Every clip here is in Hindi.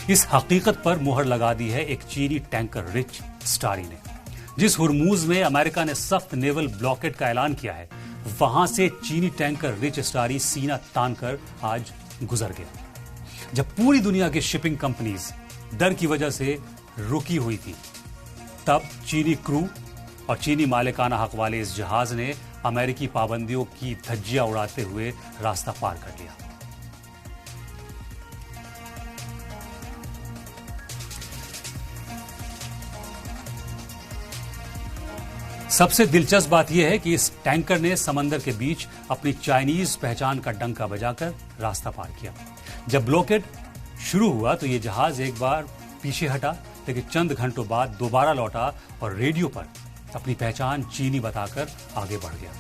इस हकीकत पर मुहर लगा दी है एक चीनी टैंकर रिच स्टारी ने। जिस हुरमूज में अमेरिका ने सख्त नेवल ब्लॉकेड का ऐलान किया है, वहां से चीनी टैंकर रिच स्टारी सीना तानकर आज गुजर गया। जब पूरी दुनिया की शिपिंग कंपनीज डर की वजह से रुकी हुई थी, तब चीनी क्रू और चीनी मालिकाना हक वाले इस जहाज ने अमेरिकी पाबंदियों की धज्जियां उड़ाते हुए रास्ता पार कर लिया। सबसे दिलचस्प बात यह है कि इस टैंकर ने समंदर के बीच अपनी चाइनीज पहचान का डंका बजाकर रास्ता पार किया। जब ब्लॉकेड शुरू हुआ तो यह जहाज एक बार पीछे हटा, लेकिन चंद घंटों बाद दोबारा लौटा और रेडियो पर अपनी पहचान चीनी बताकर आगे बढ़ गया।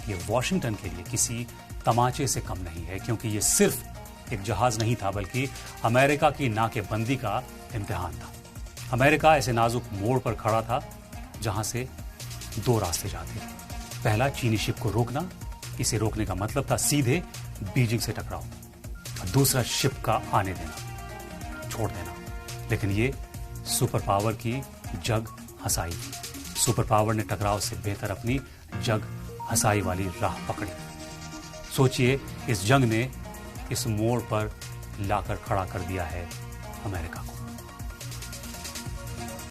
यह वॉशिंगटन के लिए किसी तमाचे से कम नहीं है, क्योंकि यह सिर्फ एक जहाज नहीं था, बल्कि अमेरिका की नाकेबंदी का इम्तिहान था। अमेरिका ऐसे नाजुक मोड़ पर खड़ा था जहां से दो रास्ते जाते थे। पहला, चीनी शिप को रोकना। इसे रोकने का मतलब था सीधे बीजिंग से टकराव। और दूसरा, शिप का आने देना, छोड़ देना। लेकिन ये सुपर पावर की जग हंसाई थी। सुपर पावर ने टकराव से बेहतर अपनी जग हंसाई वाली राह पकड़ी। सोचिए, इस जंग ने इस मोड़ पर लाकर खड़ा कर दिया है अमेरिका को।